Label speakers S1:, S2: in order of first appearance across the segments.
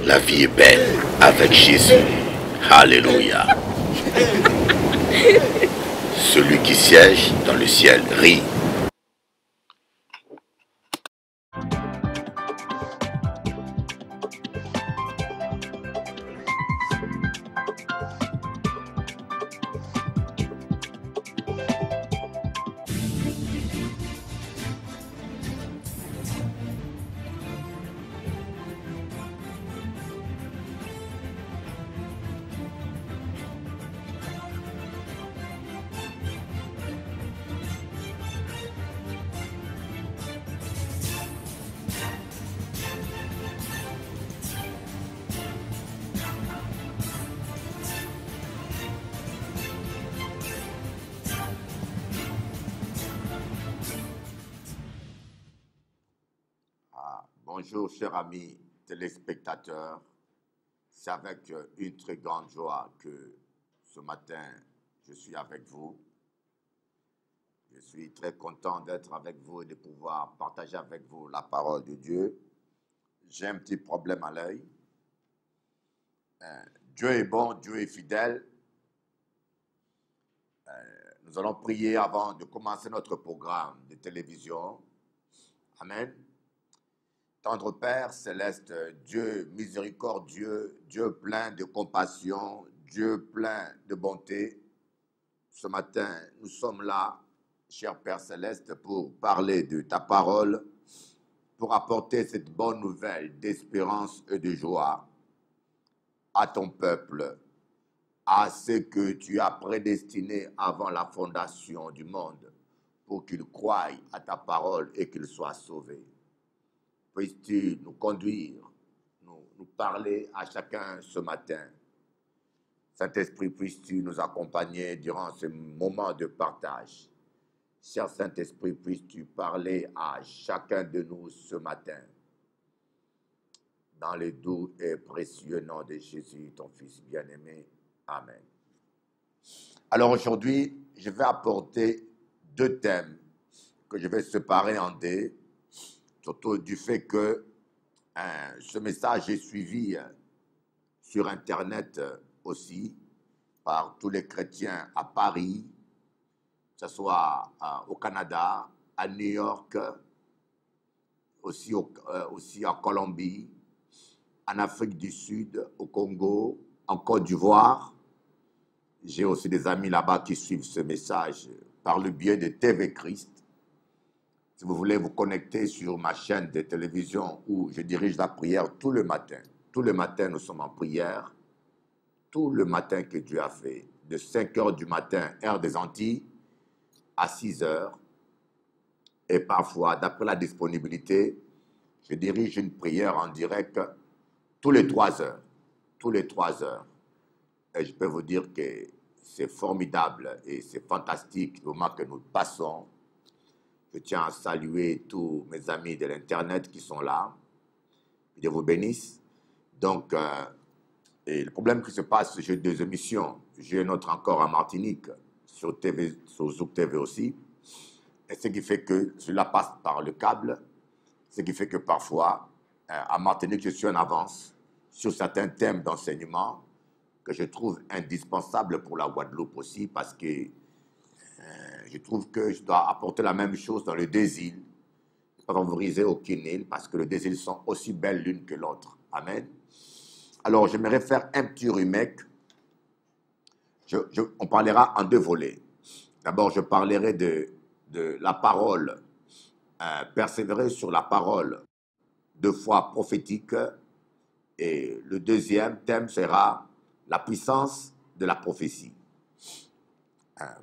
S1: La vie est belle avec Jésus. Alléluia. Celui qui siège dans le ciel rit. Bonjour chers amis téléspectateurs, c'est avec une très grande joie que ce matin je suis avec vous. Je suis très content d'être avec vous et de pouvoir partager avec vous la parole de Dieu. J'ai un petit problème à l'œil. Dieu est bon, Dieu est fidèle. Nous allons prier avant de commencer notre programme de télévision. Amen. Tendre Père céleste, Dieu miséricordieux, Dieu plein de compassion, Dieu plein de bonté. Ce matin, nous sommes là, cher Père céleste, pour parler de ta parole, pour apporter cette bonne nouvelle d'espérance et de joie à ton peuple, à ceux que tu as prédestinés avant la fondation du monde, pour qu'ils croient à ta parole et qu'ils soient sauvés. Puisses-tu nous conduire, nous parler à chacun ce matin. Saint-Esprit, puisses-tu nous accompagner durant ce moment de partage. Cher Saint-Esprit, puisses-tu parler à chacun de nous ce matin. Dans le doux et précieux nom de Jésus, ton Fils bien-aimé. Amen. Alors aujourd'hui, je vais apporter deux thèmes que je vais séparer en deux. Surtout du fait que ce message est suivi sur Internet aussi par tous les chrétiens à Paris, que ce soit au Canada, à New York, aussi en Colombie, en Afrique du Sud, au Congo, en Côte d'Ivoire. J'ai aussi des amis là-bas qui suivent ce message par le biais de TV Christ. Si vous voulez vous connecter sur ma chaîne de télévision où je dirige la prière tout le matin. Tout le matin, nous sommes en prière. Tout le matin que Dieu a fait. De 5 heures du matin, heure des Antilles, à 6 heures. Et parfois, d'après la disponibilité, je dirige une prière en direct tous les 3 heures. Tous les 3 heures. Et je peux vous dire que c'est formidable et c'est fantastique le moment que nous passons. Je tiens à saluer tous mes amis de l'Internet qui sont là. Que Dieu vous bénisse. Donc, et le problème qui se passe, j'ai 2 émissions. J'ai une autre encore en Martinique, sur TV, sur Zouk TV aussi. Et ce qui fait que cela passe par le câble. Ce qui fait que parfois, en Martinique, je suis en avance sur certains thèmes d'enseignement que je trouve indispensables pour la Guadeloupe aussi, parce que je trouve que je dois apporter la même chose dans les 2 îles, pas favoriser aucune île, parce que les 2 îles sont aussi belles l'une que l'autre. Amen. Alors, j'aimerais faire un petit remake. On parlera en 2 volets. D'abord, je parlerai de la parole, persévérer sur la parole de foi prophétique. Et le deuxième thème sera la puissance de la prophétie.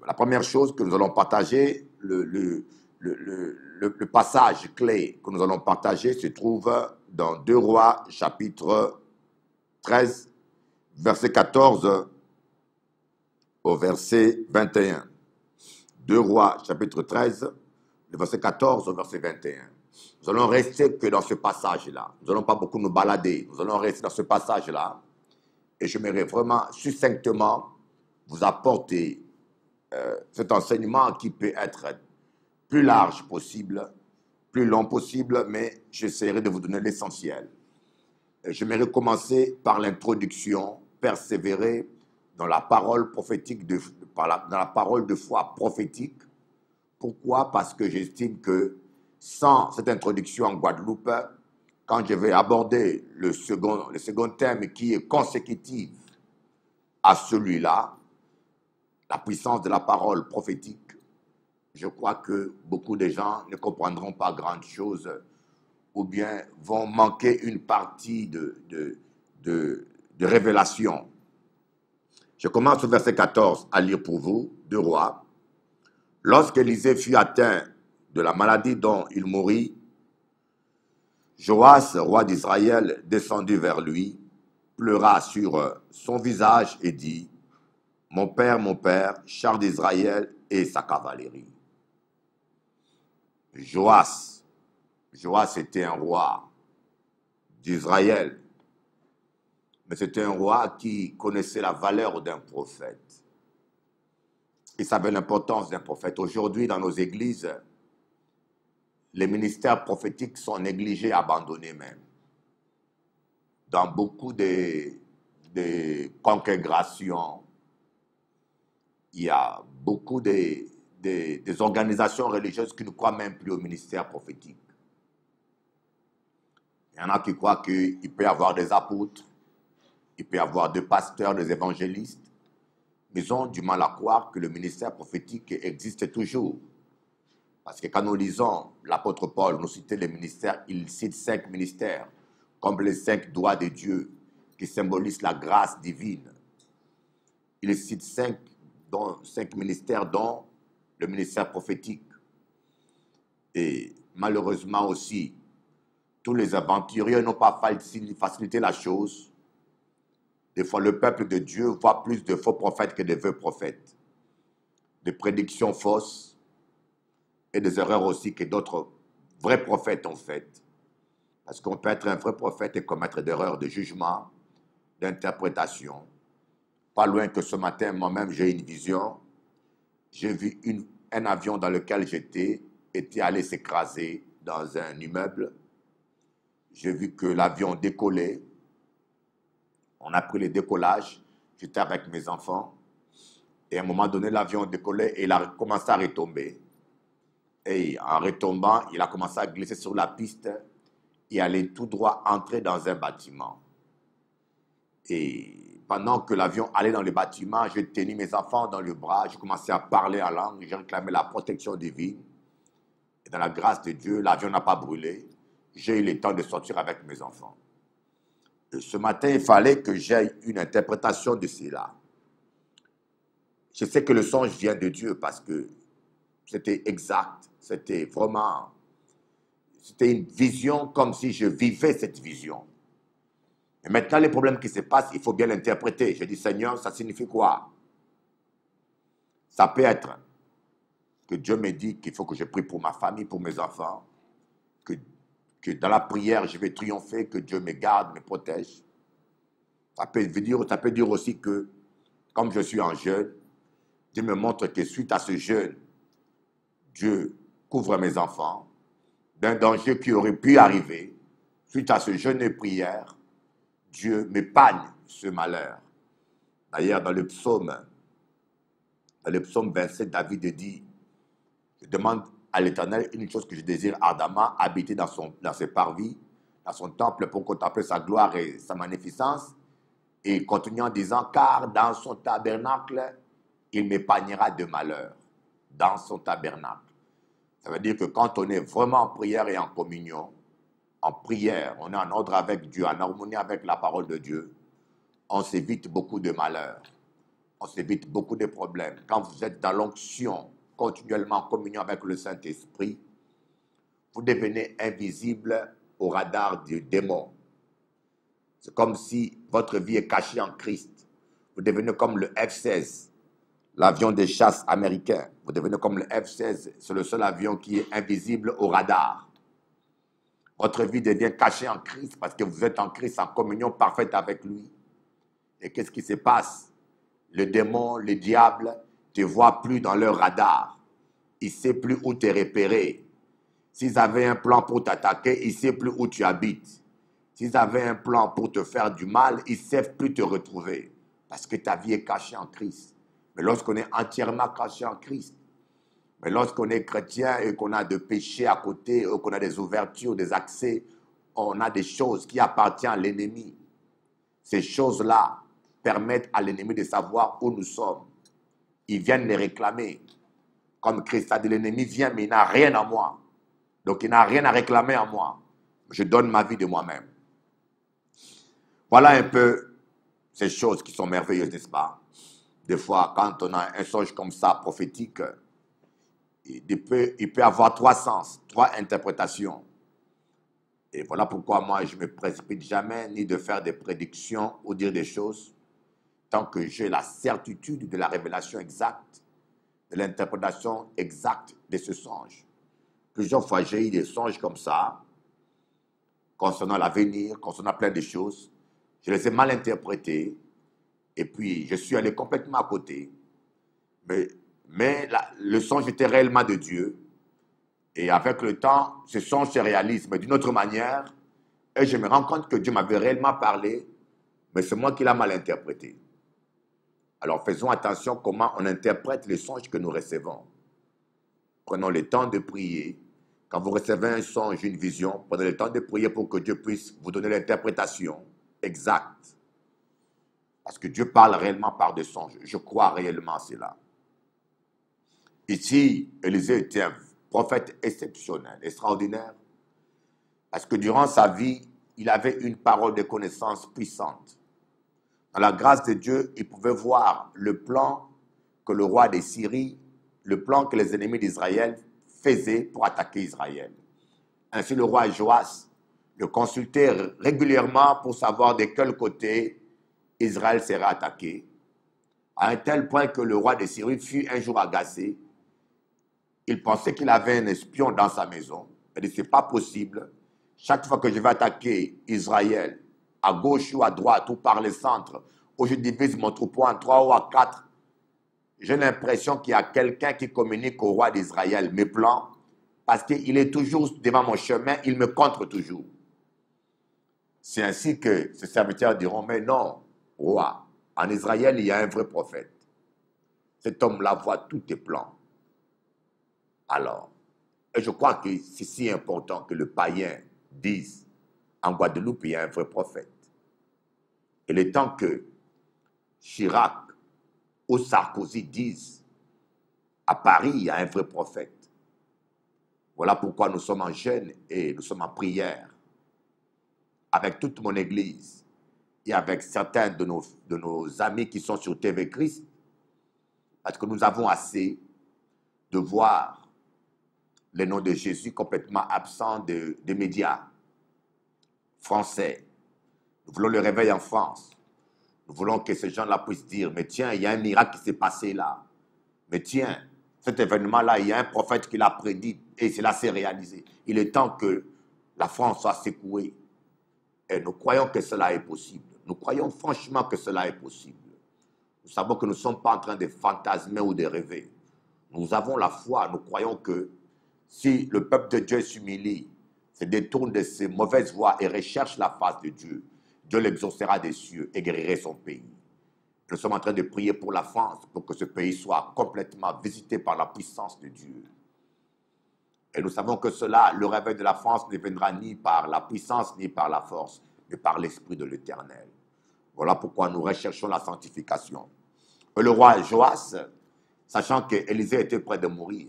S1: La première chose que nous allons partager, le passage clé que nous allons partager se trouve dans 2 Rois, chapitre 13, verset 14 au verset 21. 2 Rois, chapitre 13, le verset 14 au verset 21. Nous allons rester que dans ce passage-là. Nous n'allons pas beaucoup nous balader. Nous allons rester dans ce passage-là. Et j'aimerais vraiment succinctement vous apporter cet enseignement qui peut être plus large possible, plus long possible, mais j'essaierai de vous donner l'essentiel. j'aimerais commencer par l'introduction, persévérer dans la parole prophétique, dans la parole de foi prophétique. Pourquoi? Parce que j'estime que sans cette introduction en Guadeloupe, quand je vais aborder le second thème qui est consécutif à celui-là, la puissance de la parole prophétique, je crois que beaucoup de gens ne comprendront pas grand-chose ou bien vont manquer une partie de révélation. Je commence au verset 14 à lire pour vous, 2 Rois. Lorsqu'Élisée fut atteint de la maladie dont il mourut, Joas, roi d'Israël, descendit vers lui, pleura sur son visage et dit, mon père, char d'Israël et sa cavalerie. Joas était un roi d'Israël, mais c'était un roi qui connaissait la valeur d'un prophète. Il savait l'importance d'un prophète. Aujourd'hui, dans nos églises, les ministères prophétiques sont négligés, abandonnés même. Dans beaucoup de congrégations, il y a beaucoup des organisations religieuses qui ne croient même plus au ministère prophétique. Il y en a qui croient qu'il peut y avoir des apôtres, il peut y avoir des pasteurs, des évangélistes, mais ils ont du mal à croire que le ministère prophétique existe toujours. Parce que quand nous lisons l'apôtre Paul nous citer les ministères, il cite 5 ministères, comme les 5 doigts de Dieu, qui symbolisent la grâce divine. Il cite 5 ministères, dont le ministère prophétique. Et malheureusement aussi, tous les aventuriers n'ont pas facilité la chose. Des fois, le peuple de Dieu voit plus de faux prophètes que de vrais prophètes. Des prédictions fausses, et des erreurs aussi que d'autres vrais prophètes ont faites. Parce qu'on peut être un vrai prophète et commettre d'erreurs de jugement, d'interprétation. Pas loin que ce matin, moi-même, j'ai une vision. J'ai vu un avion dans lequel j'étais était allé s'écraser dans un immeuble. J'ai vu que l'avion décollait. On a pris le décollage. J'étais avec mes enfants. Et à un moment donné, l'avion décollait et il a commencé à retomber. Et en retombant, il a commencé à glisser sur la piste et aller tout droit entrer dans un bâtiment. Et pendant que l'avion allait dans le bâtiment, j'ai tenu mes enfants dans le bras, j'ai commencé à parler en langue, j'ai réclamé la protection divine. Et dans la grâce de Dieu, l'avion n'a pas brûlé. J'ai eu le temps de sortir avec mes enfants. Et ce matin, il fallait que j'aie une interprétation de cela. Je sais que le songe vient de Dieu parce que c'était exact. C'était vraiment, c'était une vision comme si je vivais cette vision. Et maintenant, les problèmes qui se passent, il faut bien l'interpréter. Je dis, Seigneur, ça signifie quoi? Ça peut être que Dieu me dit qu'il faut que je prie pour ma famille, pour mes enfants, que dans la prière, je vais triompher, que Dieu me garde, me protège. Ça peut dire aussi que, comme je suis en jeûne, Dieu me montre que suite à ce jeûne, Dieu couvre mes enfants d'un danger qui aurait pu arriver. Suite à ce jeûne et prière, Dieu m'épargne ce malheur. D'ailleurs, dans le psaume 27, David dit, je demande à l'Éternel une chose que je désire ardemment, habiter dans ses parvis, dans son temple pour contempler sa gloire et sa magnificence. Et il continue en disant, car dans son tabernacle, il m'épargnera de malheur. Dans son tabernacle. Ça veut dire que quand on est vraiment en prière et en communion, en prière, on est en ordre avec Dieu, en harmonie avec la parole de Dieu, on s'évite beaucoup de malheurs, on s'évite beaucoup de problèmes. Quand vous êtes dans l'onction, continuellement en communion avec le Saint-Esprit, vous devenez invisible au radar du démon. C'est comme si votre vie est cachée en Christ. Vous devenez comme le F-16, l'avion de chasse américain. Vous devenez comme le F-16, c'est le seul avion qui est invisible au radar. Votre vie devient cachée en Christ parce que vous êtes en Christ en communion parfaite avec lui. Et qu'est-ce qui se passe? Le démon, le diable, ne te voient plus dans leur radar. Il ne sait plus où te repérer. S'ils avaient un plan pour t'attaquer, il ne sait plus où tu habites. S'ils avaient un plan pour te faire du mal, ils ne savent plus te retrouver. Parce que ta vie est cachée en Christ. Mais lorsqu'on est entièrement caché en Christ, mais lorsqu'on est chrétien et qu'on a des péchés à côté, ou qu'on a des ouvertures, des accès, on a des choses qui appartiennent à l'ennemi. Ces choses-là permettent à l'ennemi de savoir où nous sommes. Ils viennent les réclamer. Comme Christ a dit, l'ennemi vient, mais il n'a rien à moi. Donc il n'a rien à réclamer à moi. Je donne ma vie de moi-même. Voilà un peu ces choses qui sont merveilleuses, n'est-ce pas? Des fois, quand on a un songe comme ça, prophétique, il peut avoir 3 sens, 3 interprétations. Et voilà pourquoi moi, je ne me précipite jamais ni de faire des prédictions ou dire des choses tant que j'ai la certitude de la révélation exacte, de l'interprétation exacte de ce songe. Plusieurs fois, j'ai eu des songes comme ça, concernant l'avenir, concernant plein de choses. Je les ai mal interprétés, et puis je suis allé complètement à côté. Mais le songe était réellement de Dieu. Et avec le temps, ce songe se réalise, mais d'une autre manière. Et je me rends compte que Dieu m'avait réellement parlé, mais c'est moi qui l'ai mal interprété. Alors faisons attention comment on interprète les songes que nous recevons. Prenons le temps de prier. Quand vous recevez un songe, une vision, prenez le temps de prier pour que Dieu puisse vous donner l'interprétation exacte. Parce que Dieu parle réellement par des songes. Je crois réellement à cela. Ici, Élisée était un prophète exceptionnel, extraordinaire. Parce que durant sa vie, il avait une parole de connaissance puissante. Dans la grâce de Dieu, il pouvait voir le plan que le roi de Syrie, le plan que les ennemis d'Israël faisaient pour attaquer Israël. Ainsi, le roi Joas le consultait régulièrement pour savoir de quel côté Israël serait attaqué, à un tel point que le roi de Syrie fut un jour agacé. Il pensait qu'il avait un espion dans sa maison. Il dit, ce n'est pas possible. Chaque fois que je vais attaquer Israël, à gauche ou à droite, ou par le centre, où je divise mon troupeau en 3 ou à 4, j'ai l'impression qu'il y a quelqu'un qui communique au roi d'Israël mes plans, parce qu'il est toujours devant mon chemin, il me contre toujours. C'est ainsi que ces serviteurs diront, mais non, roi, en Israël, il y a un vrai prophète. Cet homme-là voit tous tes plans. Alors, et je crois que c'est si important que le païen dise, en Guadeloupe, il y a un vrai prophète. Il est temps que Chirac ou Sarkozy disent, à Paris, il y a un vrai prophète. Voilà pourquoi nous sommes en jeûne et nous sommes en prière avec toute mon église et avec certains de nos amis qui sont sur TV Christ, parce que nous avons assez de voir le nom de Jésus complètement absent des médias français. Nous voulons le réveil en France. Nous voulons que ces gens-là puissent dire, mais tiens, il y a un miracle qui s'est passé là. Mais tiens, cet événement-là, il y a un prophète qui l'a prédit et cela s'est réalisé. Il est temps que la France soit secouée. Et nous croyons que cela est possible. Nous croyons franchement que cela est possible. Nous savons que nous ne sommes pas en train de fantasmer ou de rêver. Nous avons la foi, nous croyons que si le peuple de Dieu s'humilie, se détourne de ses mauvaises voies et recherche la face de Dieu, Dieu l'exaucera des cieux et guérirait son pays. Nous sommes en train de prier pour la France, pour que ce pays soit complètement visité par la puissance de Dieu. Et nous savons que cela, le réveil de la France ne viendra ni par la puissance, ni par la force, mais par l'Esprit de l'Éternel. Voilà pourquoi nous recherchons la sanctification. Et le roi Joas, sachant qu'Élisée était près de mourir,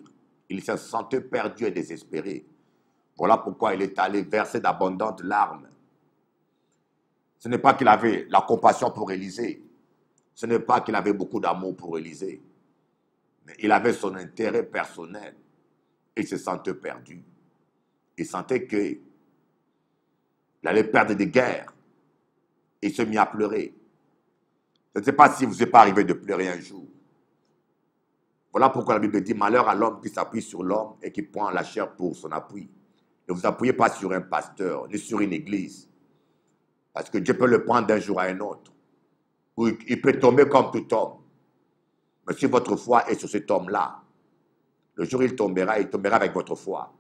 S1: il se sentait perdu et désespéré. Voilà pourquoi il est allé verser d'abondantes larmes. Ce n'est pas qu'il avait la compassion pour Élisée. Ce n'est pas qu'il avait beaucoup d'amour pour Élisée. Mais il avait son intérêt personnel. Il se sentait perdu. Il sentait qu'il allait perdre des guerres. Il se mit à pleurer. Je ne sais pas si vous n'est pas arrivé de pleurer un jour. Voilà pourquoi la Bible dit, malheur à l'homme qui s'appuie sur l'homme et qui prend la chair pour son appui. Ne vous appuyez pas sur un pasteur, ni sur une église. Parce que Dieu peut le prendre d'un jour à un autre. Ou il peut tomber comme tout homme. Mais si votre foi est sur cet homme-là, le jour où il tombera avec votre foi.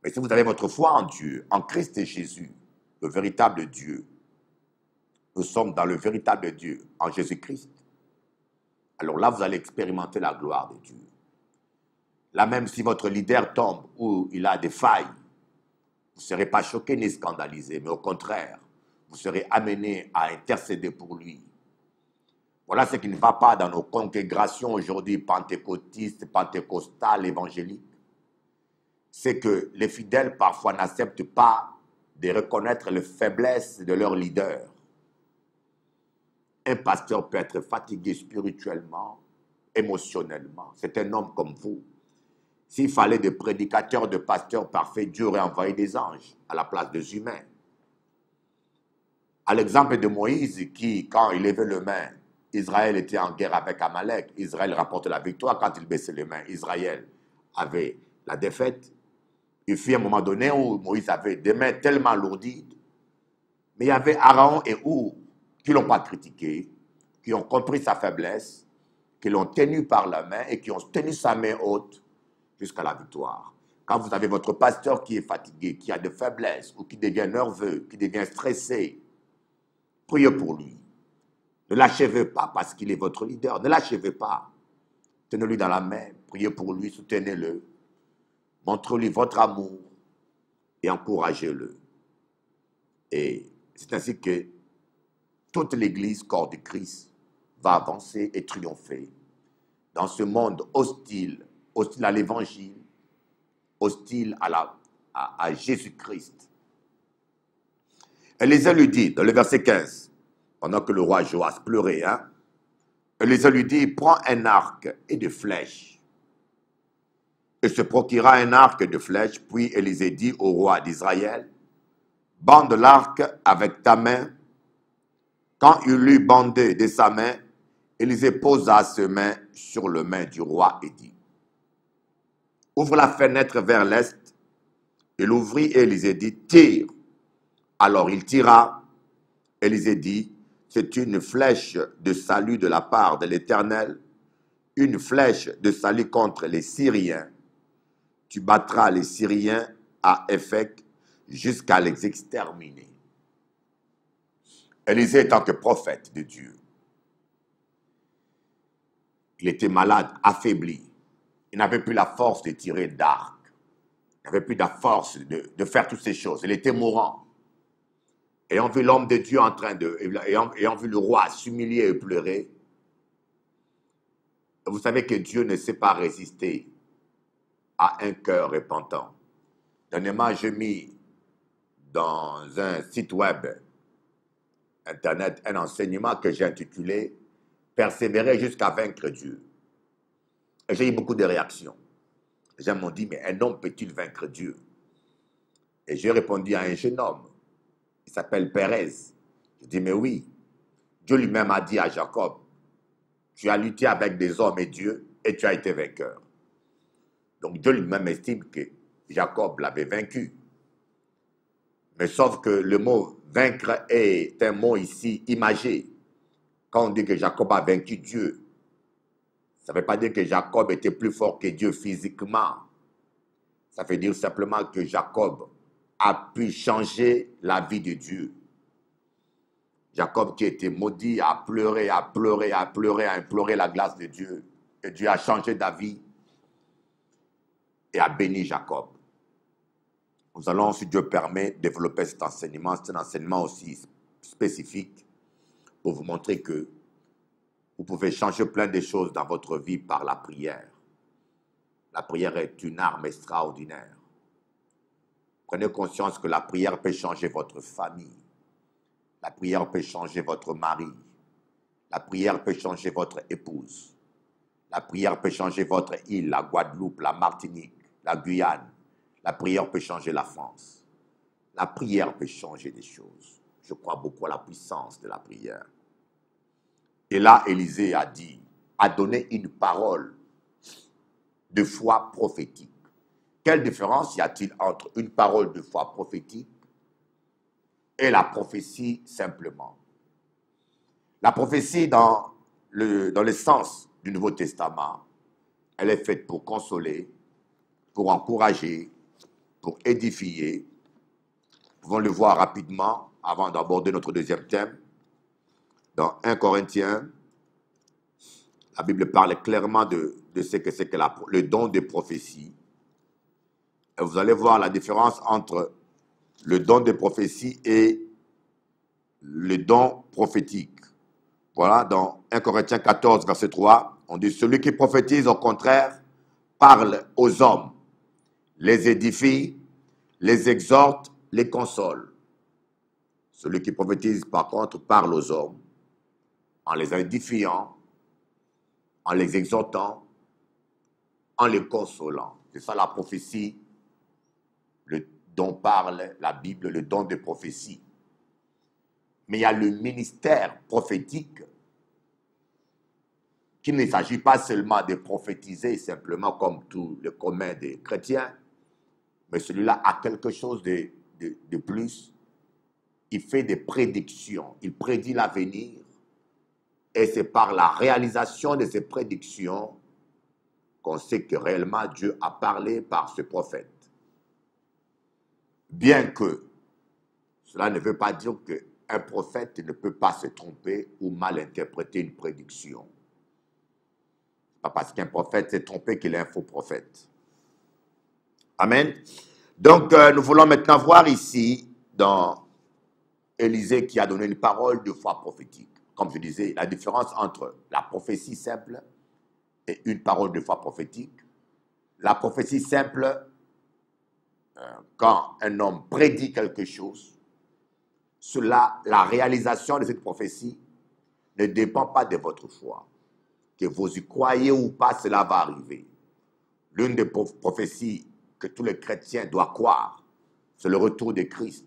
S1: Mais si vous avez votre foi en Dieu, en Christ et Jésus, le véritable Dieu, nous sommes dans le véritable Dieu, en Jésus-Christ, alors là, vous allez expérimenter la gloire de Dieu. Là, même si votre leader tombe ou il a des failles, vous ne serez pas choqué ni scandalisé, mais au contraire, vous serez amené à intercéder pour lui. Voilà ce qui ne va pas dans nos congrégations aujourd'hui pentecôtistes, pentecostales, évangéliques. C'est que les fidèles parfois n'acceptent pas de reconnaître les faiblesses de leur leader. Un pasteur peut être fatigué spirituellement, émotionnellement. C'est un homme comme vous. S'il fallait des prédicateurs, de pasteurs parfaits, Dieu aurait envoyé des anges à la place des humains. À l'exemple de Moïse qui, quand il levait les mains, Israël était en guerre avec Amalek. Israël rapportait la victoire. Quand il baissait les mains, Israël avait la défaite. Il fut un moment donné où Moïse avait des mains tellement lourdies. Mais il y avait Aaron et Our qui ne l'ont pas critiqué, qui ont compris sa faiblesse, qui l'ont tenu par la main et qui ont tenu sa main haute jusqu'à la victoire. Quand vous avez votre pasteur qui est fatigué, qui a des faiblesses, ou qui devient nerveux, qui devient stressé, priez pour lui. Ne l'achevez pas parce qu'il est votre leader. Ne l'achevez pas. Tenez-lui dans la main, priez pour lui, soutenez-le. Montrez-lui votre amour et encouragez-le. Et c'est ainsi que toute l'Église, corps de Christ, va avancer et triompher dans ce monde hostile, hostile à l'Évangile, hostile à Jésus-Christ. Élisée lui dit, dans le verset 15, pendant que le roi Joas pleurait, Élisée lui dit, prends un arc et des flèches. Il se procura un arc et des flèches, puis Élisée dit au roi d'Israël, bande l'arc avec ta main. Quand il l'eut bandé de sa main, Élisée posa ses mains sur les mains du roi et dit, ouvre la fenêtre vers l'est. Il ouvrit et Élisée dit, tire. Alors il tira. Élisée dit, c'est une flèche de salut de la part de l'Éternel, une flèche de salut contre les Syriens. Tu battras les Syriens à Éphec jusqu'à les exterminer. Élisée étant que prophète de Dieu, il était malade, affaibli. Il n'avait plus la force de tirer d'arc. Il n'avait plus la force de faire toutes ces choses. Il était mourant. Ayant vu l'homme de Dieu ayant vu le roi s'humilier et pleurer, vous savez que Dieu ne sait pas résister à un cœur repentant. Dernièrement, j'ai mis dans un site web internet un enseignement que j'ai intitulé « Persévérer jusqu'à vaincre Dieu ». Et j'ai eu beaucoup de réactions. Les gens m'ont dit, mais un homme peut-il vaincre Dieu? Et j'ai répondu à un jeune homme, il s'appelle Pérez. Je dis, mais oui, Dieu lui-même a dit à Jacob, tu as lutté avec des hommes et Dieu, et tu as été vainqueur. Donc Dieu lui-même estime que Jacob l'avait vaincu. Mais sauf que le mot vaincre est un mot ici imagé. Quand on dit que Jacob a vaincu Dieu, ça ne veut pas dire que Jacob était plus fort que Dieu physiquement. Ça veut dire simplement que Jacob a pu changer la vie de Dieu. Jacob qui était maudit a pleuré, a pleuré, a pleuré, a imploré la grâce de Dieu. Et Dieu a changé d'avis et a béni Jacob. Nous allons, si Dieu permet, développer cet enseignement. C'est un enseignement aussi spécifique pour vous montrer que vous pouvez changer plein de choses dans votre vie par la prière. La prière est une arme extraordinaire. Prenez conscience que la prière peut changer votre famille. La prière peut changer votre mari. La prière peut changer votre épouse. La prière peut changer votre île, la Guadeloupe, la Martinique, la Guyane. La prière peut changer la France. La prière peut changer des choses. Je crois beaucoup à la puissance de la prière. Et là, Élisée a donné une parole de foi prophétique. Quelle différence y a-t-il entre une parole de foi prophétique et la prophétie simplement? La prophétie dans le sens du Nouveau Testament, elle est faite pour consoler, pour encourager, pour édifier, pouvons le voir rapidement avant d'aborder notre deuxième thème. Dans 1 Corinthiens, la Bible parle clairement de ce que c'est que le don de prophétie. Et vous allez voir la différence entre le don de prophétie et le don prophétique. Voilà, dans 1 Corinthiens 14, verset 3, on dit « Celui qui prophétise, au contraire, parle aux hommes, les édifie, les exhorte, les console. Celui qui prophétise, par contre, parle aux hommes, en les édifiant, en les exhortant, en les consolant. » C'est ça la prophétie, dont parle la Bible, le don de prophétie. Mais il y a le ministère prophétique qu'il ne s'agit pas seulement de prophétiser simplement comme tout le commun des chrétiens, mais celui-là a quelque chose de plus. Il fait des prédictions, il prédit l'avenir, et c'est par la réalisation de ces prédictions qu'on sait que réellement Dieu a parlé par ce prophète. Bien que cela ne veut pas dire qu'un prophète ne peut pas se tromper ou mal interpréter une prédiction. Ce n'est pas parce qu'un prophète s'est trompé qu'il est un faux prophète. Amen. Donc, nous voulons maintenant voir ici, dans Élisée qui a donné une parole de foi prophétique. Comme je disais, la différence entre la prophétie simple et une parole de foi prophétique. La prophétie simple, quand un homme prédit quelque chose, la réalisation de cette prophétie ne dépend pas de votre foi. Que vous y croyez ou pas, cela va arriver. L'une des prophéties que tous les chrétiens doivent croire, c'est le retour de Christ.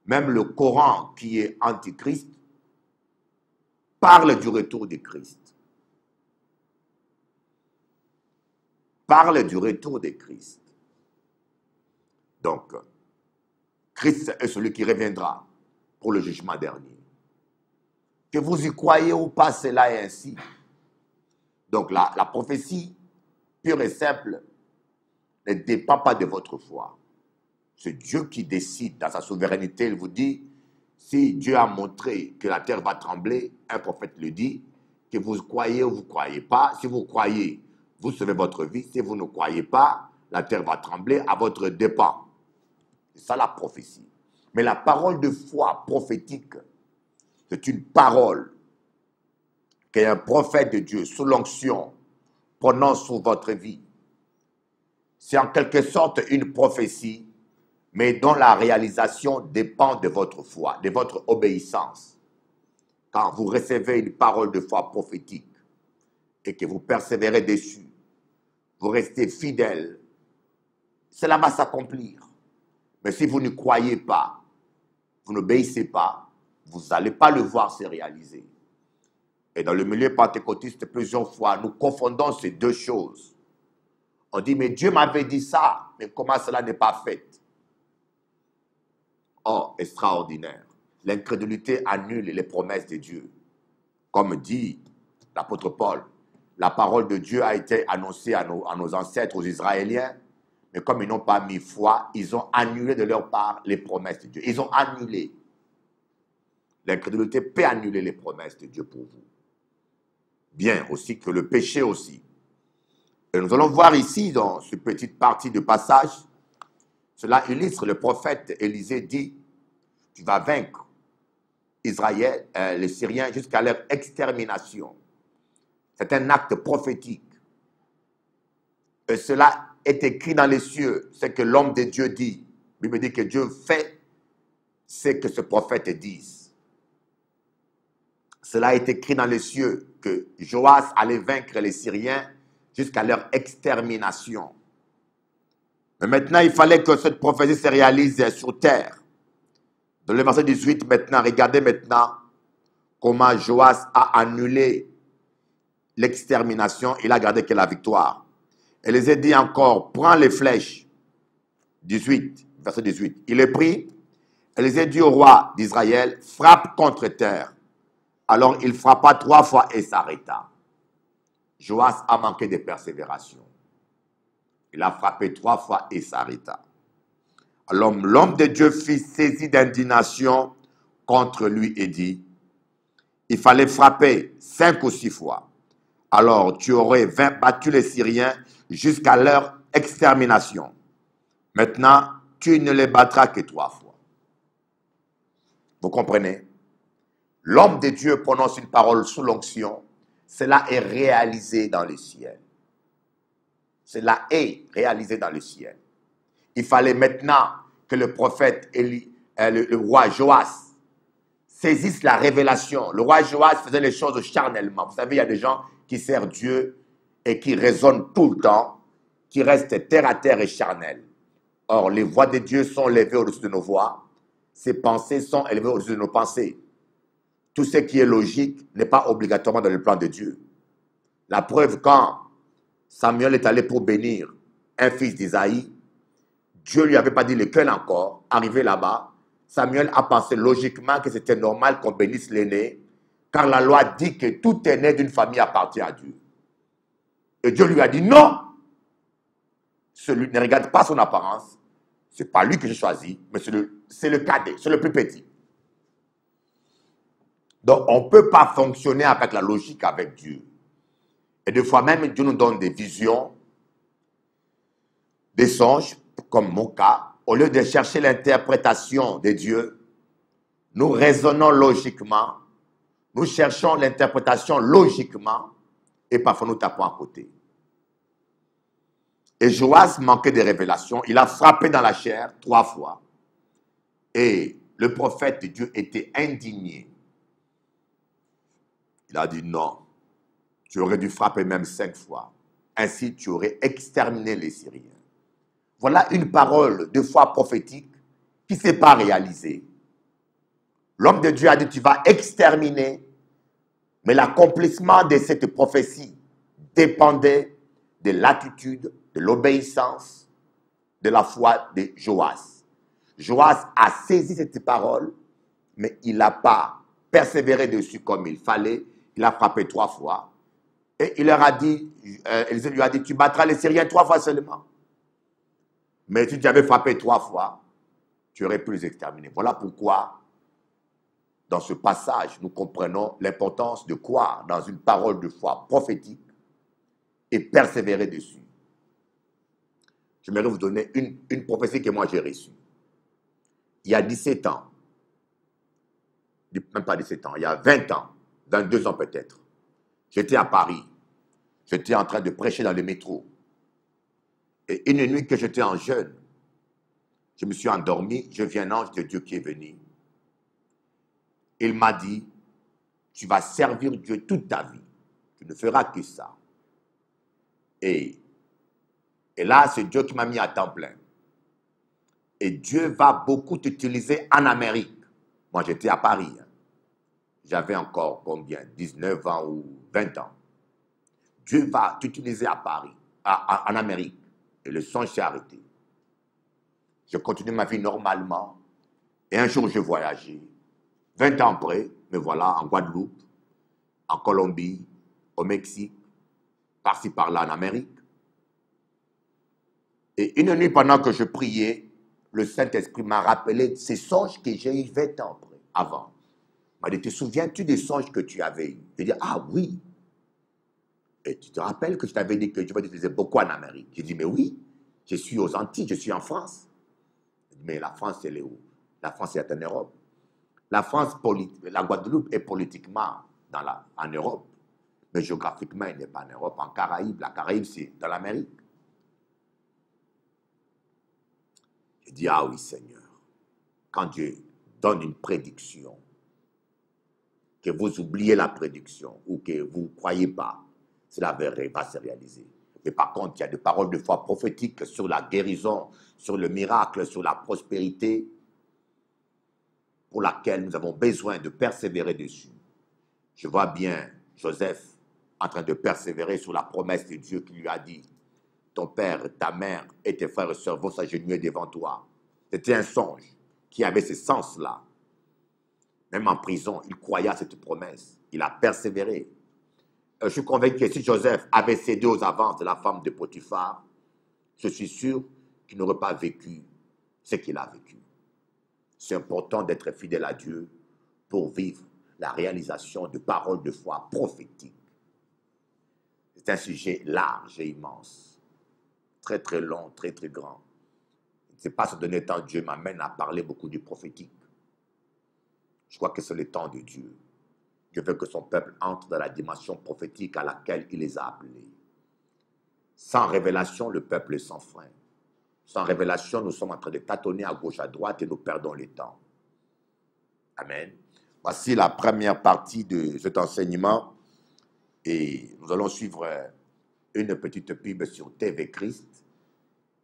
S1: Même le Coran, qui est antichrist, parle du retour de Christ. Parle du retour de Christ. Donc, Christ est celui qui reviendra pour le jugement dernier. Que vous y croyez ou pas, cela est ainsi. Donc, la prophétie pure et simple ne dépend pas de votre foi. C'est Dieu qui décide dans sa souveraineté. Il vous dit, si Dieu a montré que la terre va trembler, un prophète le dit, que vous croyez ou vous ne croyez pas. Si vous croyez, vous sauvez votre vie. Si vous ne croyez pas, la terre va trembler à votre dépens. C'est ça la prophétie. Mais la parole de foi prophétique, c'est une parole qu'un prophète de Dieu, sous l'onction, prononce sur votre vie. C'est en quelque sorte une prophétie, mais dont la réalisation dépend de votre foi, de votre obéissance. Quand vous recevez une parole de foi prophétique et que vous persévérez dessus, vous restez fidèle, cela va s'accomplir. Mais si vous ne croyez pas, vous n'obéissez pas, vous n'allez pas le voir se réaliser. Et dans le milieu pentecôtiste, plusieurs fois, nous confondons ces deux choses. On dit, mais Dieu m'avait dit ça, mais comment cela n'est pas fait? Oh, extraordinaire. L'incrédulité annule les promesses de Dieu. Comme dit l'apôtre Paul, la parole de Dieu a été annoncée à nos ancêtres, aux Israéliens, mais comme ils n'ont pas mis foi, ils ont annulé de leur part les promesses de Dieu. Ils ont annulé. L'incrédulité peut annuler les promesses de Dieu pour vous. Bien aussi que le péché aussi. Et nous allons voir ici, dans cette petite partie de passage, cela illustre le prophète Élisée dit, tu vas vaincre Israël, les Syriens jusqu'à leur extermination. C'est un acte prophétique. Et cela est écrit dans les cieux, c'est que l'homme de Dieu dit. La Bible dit que Dieu fait ce que ce prophète dit. Cela est écrit dans les cieux, que Joas allait vaincre les Syriens jusqu'à leur extermination. Mais maintenant, il fallait que cette prophétie se réalise sur terre. Dans le verset 18, maintenant, regardez maintenant comment Joas a annulé l'extermination, il a gardé que la victoire. Elle les a dit encore, prends les flèches. 18, verset 18. Il les prit, elle les a dit au roi d'Israël, frappe contre terre. Alors il frappa 3 fois et s'arrêta. Joas a manqué de persévération. Il a frappé 3 fois et s'arrêta. Alors l'homme de Dieu fut saisi d'indignation contre lui et dit, il fallait frapper 5 ou 6 fois. Alors tu aurais battu les Syriens jusqu'à leur extermination. Maintenant, tu ne les battras que 3 fois. Vous comprenez? L'homme de Dieu prononce une parole sous l'onction. Cela est réalisé dans le ciel. Cela est réalisé dans le ciel. Il fallait maintenant que le prophète le roi Joas saisisse la révélation. Le roi Joas faisait les choses charnellement. Vous savez, il y a des gens qui servent Dieu et qui raisonnent tout le temps, qui restent terre à terre et charnels. Or, les voix de Dieu sont élevées au-dessus de nos voix. Ses pensées sont élevées au-dessus de nos pensées. Tout ce qui est logique n'est pas obligatoirement dans le plan de Dieu. La preuve, quand Samuel est allé pour bénir un fils d'Isaïe, Dieu ne lui avait pas dit lequel encore. Arrivé là-bas, Samuel a pensé logiquement que c'était normal qu'on bénisse l'aîné, car la loi dit que tout aîné d'une famille appartient à Dieu. Et Dieu lui a dit non. Celui ne regarde pas son apparence. Ce n'est pas lui que j'ai choisi, mais c'est le cadet, c'est le plus petit. Donc, on ne peut pas fonctionner avec la logique avec Dieu. Et des fois même, Dieu nous donne des visions, des songes, comme mon cas. Au lieu de chercher l'interprétation de Dieu, nous raisonnons logiquement, nous cherchons l'interprétation logiquement, et parfois nous tapons à côté. Et Joas manquait de révélations. Il a frappé dans la chair 3 fois. Et le prophète de Dieu était indigné. Il a dit non. Tu aurais dû frapper même 5 fois. Ainsi, tu aurais exterminé les Syriens. Voilà une parole de foi prophétique qui ne s'est pas réalisée. L'homme de Dieu a dit, tu vas exterminer. Mais l'accomplissement de cette prophétie dépendait de l'attitude, de l'obéissance, de la foi de Joas. Joas a saisi cette parole, mais il n'a pas persévéré dessus comme il fallait. Il a frappé 3 fois. Et il leur a dit, Élisée lui a dit, tu battras les Syriens 3 fois seulement. Mais si tu avais frappé 3 fois, tu aurais pu les exterminer. Voilà pourquoi, dans ce passage, nous comprenons l'importance de croire dans une parole de foi prophétique et persévérer dessus. J'aimerais vous donner une prophétie que moi j'ai reçue. Il y a 17 ans, même pas 17 ans, il y a 20 ans, 22 ans peut-être, j'étais à Paris. J'étais en train de prêcher dans le métro. Et une nuit que j'étais en jeûne, je me suis endormi, je vis un ange de Dieu qui est venu. Il m'a dit, tu vas servir Dieu toute ta vie. Tu ne feras que ça. Et là, c'est Dieu qui m'a mis à temps plein. Et Dieu va beaucoup t'utiliser en Amérique. Moi, j'étais à Paris. J'avais encore combien? 19 ans ou 20 ans. Dieu va t'utiliser à Paris, en Amérique. Et le songe s'est arrêté. Je continue ma vie normalement. Et un jour, je voyageais. 20 ans après, me voilà en Guadeloupe, en Colombie, au Mexique, par-ci par-là en Amérique. Et une nuit, pendant que je priais, le Saint-Esprit m'a rappelé ces songes que j'ai eu 20 ans avant. Il m'a dit, te souviens-tu des songes que tu avais eus? J'ai dit, ah oui. Et tu te rappelles que je t'avais dit que Dieu m'utilisait beaucoup en Amérique? J'ai dit, mais oui, je suis aux Antilles, je suis en France. Mais la France, elle est où? La France est en Europe. La Guadeloupe est politiquement en Europe, mais géographiquement, elle n'est pas en Europe. En Caraïbes, la Caraïbe, c'est dans l'Amérique. Je dis, ah oui, Seigneur, quand Dieu donne une prédiction, que vous oubliez la prédiction ou que vous ne croyez pas, cela va se réaliser. Mais par contre, il y a des paroles de foi prophétiques sur la guérison, sur le miracle, sur la prospérité, pour laquelle nous avons besoin de persévérer dessus. Je vois bien Joseph en train de persévérer sur la promesse de Dieu qui lui a dit, ton père, ta mère et tes frères et sœurs vont s'agenouiller devant toi. C'était un songe qui avait ce sens-là. Même en prison, il croyait à cette promesse. Il a persévéré. Je suis convaincu que si Joseph avait cédé aux avances de la femme de Potiphar, je suis sûr qu'il n'aurait pas vécu ce qu'il a vécu. C'est important d'être fidèle à Dieu pour vivre la réalisation de paroles de foi prophétiques. C'est un sujet large et immense, très très long, très très grand. Ce n'est pas ce dernier temps Dieu m'amène à parler beaucoup du prophétique. Je crois que c'est le temps de Dieu. Dieu veut que son peuple entre dans la dimension prophétique à laquelle il les a appelés. Sans révélation, le peuple est sans frein. Sans révélation, nous sommes en train de tâtonner à gauche, à droite et nous perdons le temps. Amen. Voici la première partie de cet enseignement et nous allons suivre une petite pub sur TV Christ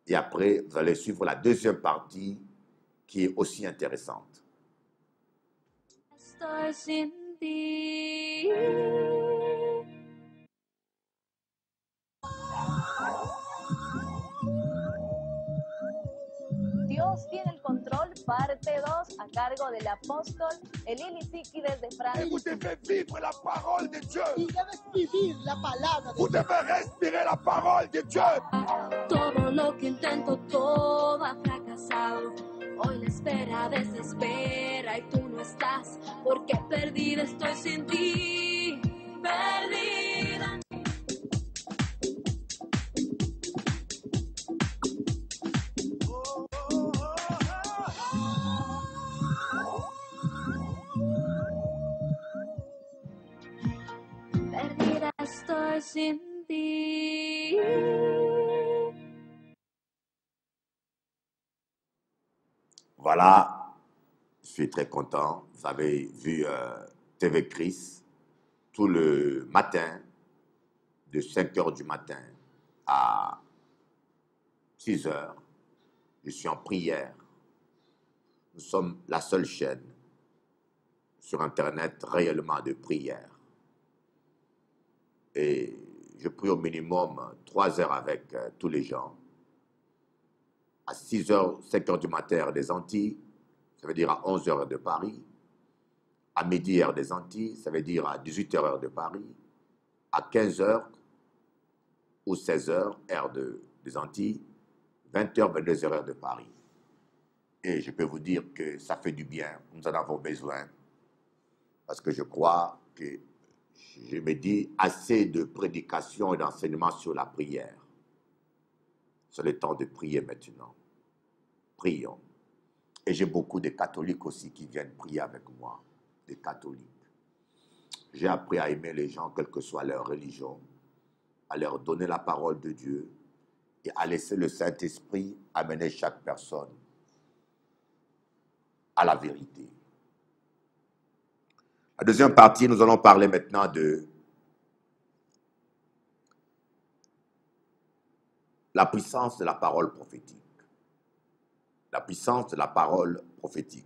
S1: et après, vous allez suivre la deuxième partie qui est aussi intéressante.
S2: Estoy sin ti.
S3: Dios tiene el control, parte 2, a cargo del apóstol Elili Siki desde
S1: Et
S3: Francia.
S1: vous devez vivre la parole de Dieu.
S4: Y debes vivir la palabra de
S1: Vous
S4: Dios.
S1: devez respirer la parole de Dieu.
S2: Todo lo que intento, todo ha fracasado. Hoy la espera desespera y tú no estás, porque perdida estoy sin ti, perdida. Perdida estoy sin ti.
S1: Voilà, je suis très content. Vous avez vu TV Christ tout le matin, de 5 heures du matin à 6 heures. Je suis en prière. Nous sommes la seule chaîne sur Internet réellement de prière. Et je prie au minimum 3 heures avec tous les gens. À 6 heures, 5 heures du matin, heure des Antilles, ça veut dire à 11 heures de Paris. À midi, heure des Antilles, ça veut dire à 18 heures, heure de Paris. À 15 heures ou 16 heures, heure des Antilles, 20 heures, 22 heures, heure de Paris. Et je peux vous dire que ça fait du bien, nous en avons besoin. Parce que je crois que, je me dis, assez de prédication et d'enseignement sur la prière. C'est le temps de prier maintenant. Prions. Et j'ai beaucoup de catholiques aussi qui viennent prier avec moi. Des catholiques. J'ai appris à aimer les gens, quelle que soit leur religion, à leur donner la parole de Dieu et à laisser le Saint-Esprit amener chaque personne à la vérité. La deuxième partie, nous allons parler maintenant de la puissance de la parole prophétique. La puissance de la parole prophétique.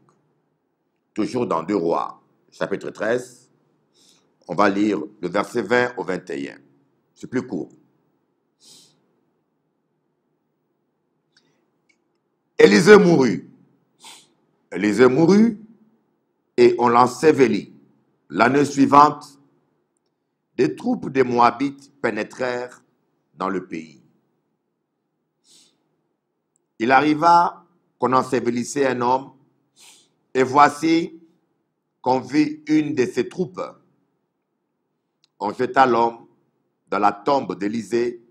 S1: Toujours dans 2 Rois, chapitre 13, on va lire le verset 20 au 21. C'est plus court. Élisée mourut. Élisée mourut et on l'ensevelit. L'année suivante, des troupes des Moabites pénétrèrent dans le pays. Il arriva qu'on ensevelissait un homme, et voici qu'on vit une de ses troupes. On jeta l'homme dans la tombe d'Élisée,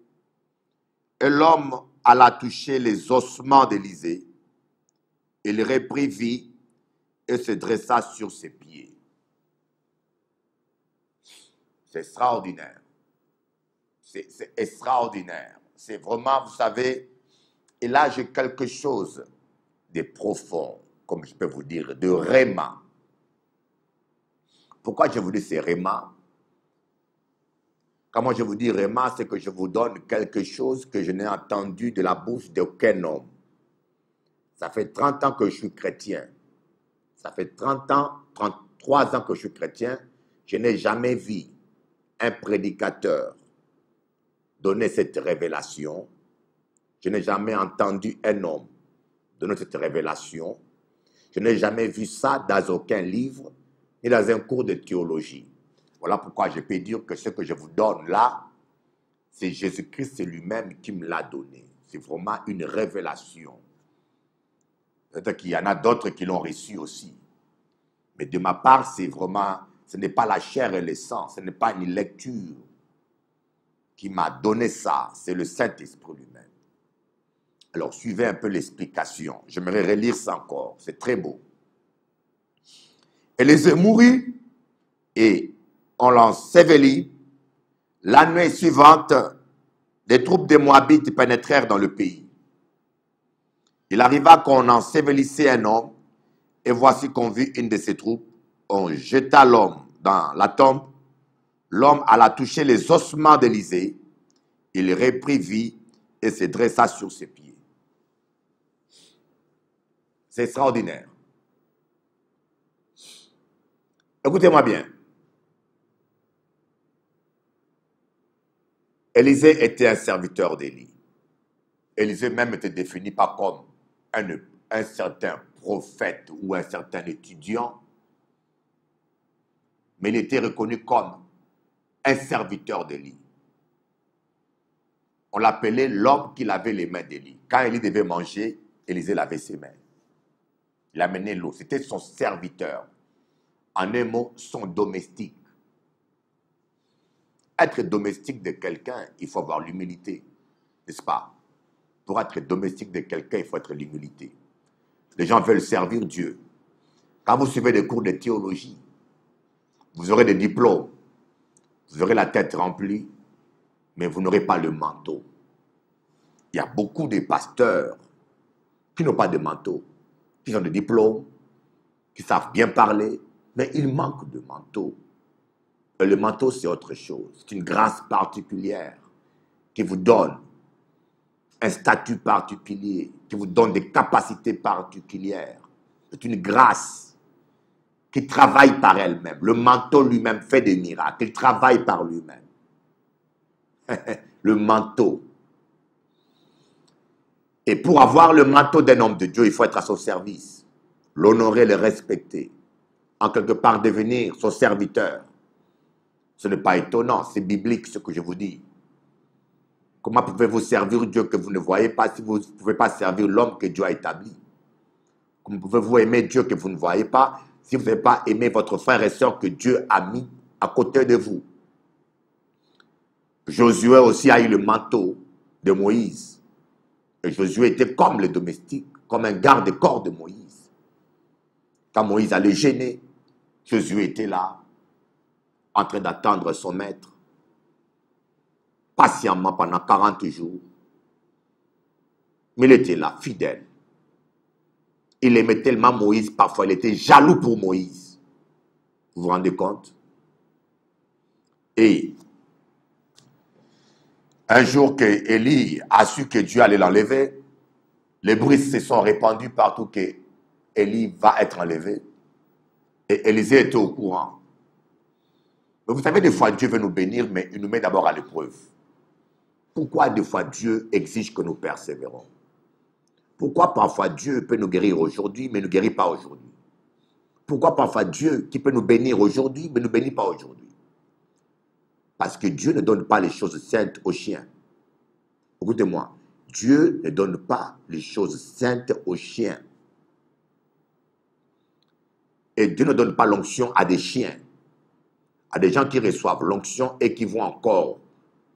S1: et l'homme alla toucher les ossements d'Élisée. Il reprit vie et se dressa sur ses pieds. C'est extraordinaire. C'est extraordinaire. C'est vraiment, vous savez, et là j'ai quelque chose de profond, comme je peux vous dire, de réma. Pourquoi je vous dis c'est réma? Comment je vous dis réma, c'est que je vous donne quelque chose que je n'ai entendu de la bouche d'aucun homme. Ça fait 30 ans que je suis chrétien. Ça fait 30 ans, 33 ans que je suis chrétien. Je n'ai jamais vu un prédicateur donner cette révélation. Je n'ai jamais entendu un homme donner cette révélation. Je n'ai jamais vu ça dans aucun livre, ni dans un cours de théologie. Voilà pourquoi je peux dire que ce que je vous donne là, c'est Jésus-Christ lui-même qui me l'a donné. C'est vraiment une révélation. Peut-être qu'il y en a d'autres qui l'ont reçu aussi. Mais de ma part, c'est vraiment, ce n'est pas la chair et le sang, ce n'est pas une lecture qui m'a donné ça, c'est le Saint-Esprit lui-même. Alors, suivez un peu l'explication. J'aimerais relire ça encore, c'est très beau. Élisée mourut et on l'ensevelit. La nuit suivante, les troupes des Moabites pénétrèrent dans le pays. Il arriva qu'on ensevelissait un homme, et voici qu'on vit une de ses troupes. On jeta l'homme dans la tombe. L'homme alla toucher les ossements d'Élisée. Il reprit vie et se dressa sur ses pieds. C'est extraordinaire. Écoutez-moi bien. Élisée était un serviteur d'Élie. Élisée même était défini pas comme un certain prophète ou un certain étudiant, mais il était reconnu comme un serviteur d'Élie. On l'appelait l'homme qui lavait les mains d'Élie. Quand Élie devait manger, Élisée lavait ses mains. Il amenait l'eau. C'était son serviteur. En un mot, son domestique. Être domestique de quelqu'un, il faut avoir l'humilité, n'est-ce pas? Pour être domestique de quelqu'un, il faut être l'humilité. Les gens veulent servir Dieu. Quand vous suivez des cours de théologie, vous aurez des diplômes, vous aurez la tête remplie, mais vous n'aurez pas le manteau. Il y a beaucoup de pasteurs qui n'ont pas de manteau, qui ont des diplômes, qui savent bien parler, mais ils manquent de manteau. Et le manteau, c'est autre chose. C'est une grâce particulière qui vous donne un statut particulier, qui vous donne des capacités particulières. C'est une grâce qui travaille par elle-même. Le manteau lui-même fait des miracles. Il travaille par lui-même. Le manteau. Et pour avoir le manteau d'un homme de Dieu, il faut être à son service. L'honorer, le respecter. En quelque part, devenir son serviteur. Ce n'est pas étonnant, c'est biblique ce que je vous dis. Comment pouvez-vous servir Dieu que vous ne voyez pas si vous ne pouvez pas servir l'homme que Dieu a établi? Comment pouvez-vous aimer Dieu que vous ne voyez pas si vous n'avez pas aimé votre frère et soeur que Dieu a mis à côté de vous? Josué aussi a eu le manteau de Moïse. Et Josué était comme le domestique, comme un garde-corps de Moïse. Quand Moïse allait gêner, Josué était là, en train d'attendre son maître, patiemment pendant 40 jours. Mais il était là, fidèle. Il aimait tellement Moïse, parfois il était jaloux pour Moïse. Vous vous rendez compte? Et un jour que Élie a su que Dieu allait l'enlever, les bruits se sont répandus partout que Élie va être enlevé. Et Élisée était au courant. Mais vous savez, des fois, Dieu veut nous bénir, mais il nous met d'abord à l'épreuve. Pourquoi des fois Dieu exige que nous persévérons? Pourquoi parfois Dieu peut nous guérir aujourd'hui, mais ne nous guérit pas aujourd'hui? Pourquoi parfois Dieu qui peut nous bénir aujourd'hui, mais ne nous bénit pas aujourd'hui? Parce que Dieu ne donne pas les choses saintes aux chiens. Écoutez-moi, Dieu ne donne pas les choses saintes aux chiens. Et Dieu ne donne pas l'onction à des chiens, à des gens qui reçoivent l'onction et qui vont encore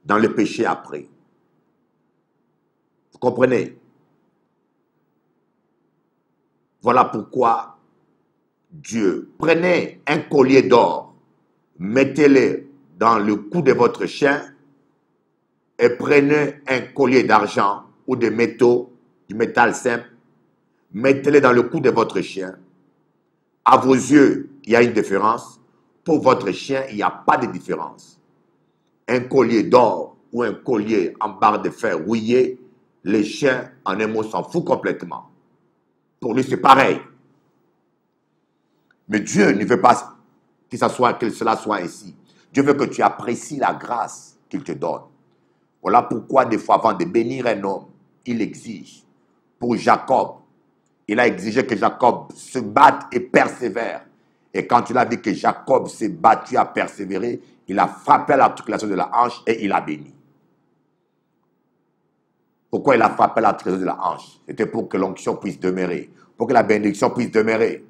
S1: dans le péché après. Vous comprenez? Voilà pourquoi Dieu, prenez un collier d'or, mettez-le dans le cou de votre chien et prenez un collier d'argent ou de métaux, du métal simple, mettez-le dans le cou de votre chien. À vos yeux, il y a une différence. Pour votre chien, il n'y a pas de différence. Un collier d'or ou un collier en barre de fer rouillé, les chiens, en un mot, s'en foutent complètement. Pour lui, c'est pareil. Mais Dieu ne veut pas que cela soit ainsi. Dieu veut que tu apprécies la grâce qu'il te donne. Voilà pourquoi, des fois, avant de bénir un homme, il exige. Pour Jacob, il a exigé que Jacob se batte et persévère. Et quand il a vu que Jacob s'est battu à persévérer, il a frappé à l'articulation de la hanche et il a béni. Pourquoi il a frappé à l'articulation de la hanche? C'était pour que l'onction puisse demeurer, pour que la bénédiction puisse demeurer.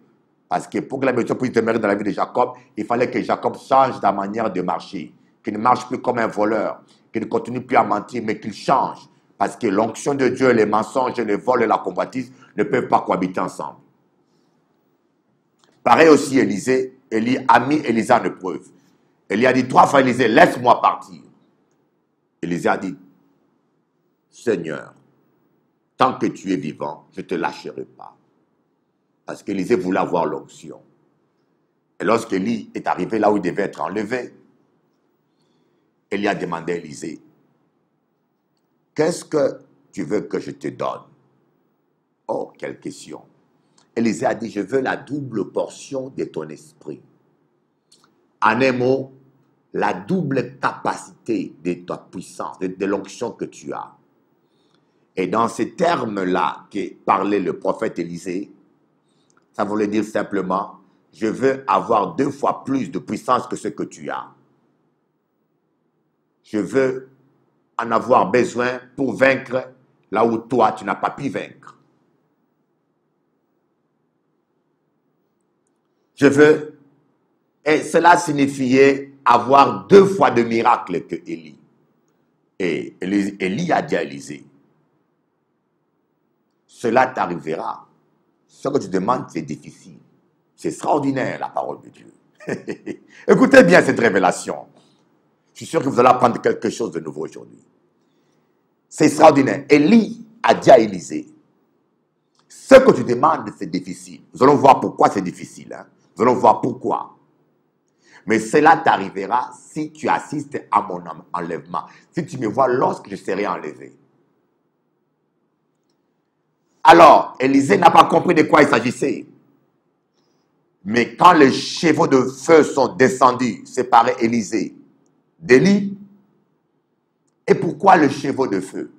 S1: Parce que pour que la bénédiction puisse demeurer dans la vie de Jacob, il fallait que Jacob change la manière de marcher, qu'il ne marche plus comme un voleur, qu'il ne continue plus à mentir, mais qu'il change. Parce que l'onction de Dieu, les mensonges, le vol et la convoitise ne peuvent pas cohabiter ensemble. Pareil aussi Élisée, Élie a mis Élisée en épreuve. Élie a dit 3 fois à Élisée, laisse-moi partir. Élisée a dit, Seigneur, tant que tu es vivant, je ne te lâcherai pas. Parce qu'Élisée voulait avoir l'onction. Et lorsqu'Élie est arrivé là où il devait être enlevé, Élie a demandé à Élisée, qu'est-ce que tu veux que je te donne? Oh, quelle question. Élisée a dit, je veux la double portion de ton esprit. En un mot, la double capacité de ta puissance, de l'onction que tu as. Et dans ces termes-là que parlait le prophète Élisée, ça voulait dire simplement, je veux avoir 2 fois plus de puissance que ce que tu as. Je veux en avoir besoin pour vaincre là où toi, tu n'as pas pu vaincre. Je veux, et cela signifiait avoir 2 fois de miracles que Élie. Et Élie a dit à Élisée, cela t'arrivera. Ce que tu demandes, c'est difficile. C'est extraordinaire, la parole de Dieu. Écoutez bien cette révélation. Je suis sûr que vous allez apprendre quelque chose de nouveau aujourd'hui. C'est extraordinaire. Élie a dit à Élisée, ce que tu demandes, c'est difficile. Nous allons voir pourquoi c'est difficile. Hein? Nous allons voir pourquoi. Mais cela t'arrivera si tu assistes à mon enlèvement. Si tu me vois lorsque je serai enlevé. Alors, Élisée n'a pas compris de quoi il s'agissait. Mais quand les chevaux de feu sont descendus, séparer Élisée d'Élie, et pourquoi le chevaux de feu?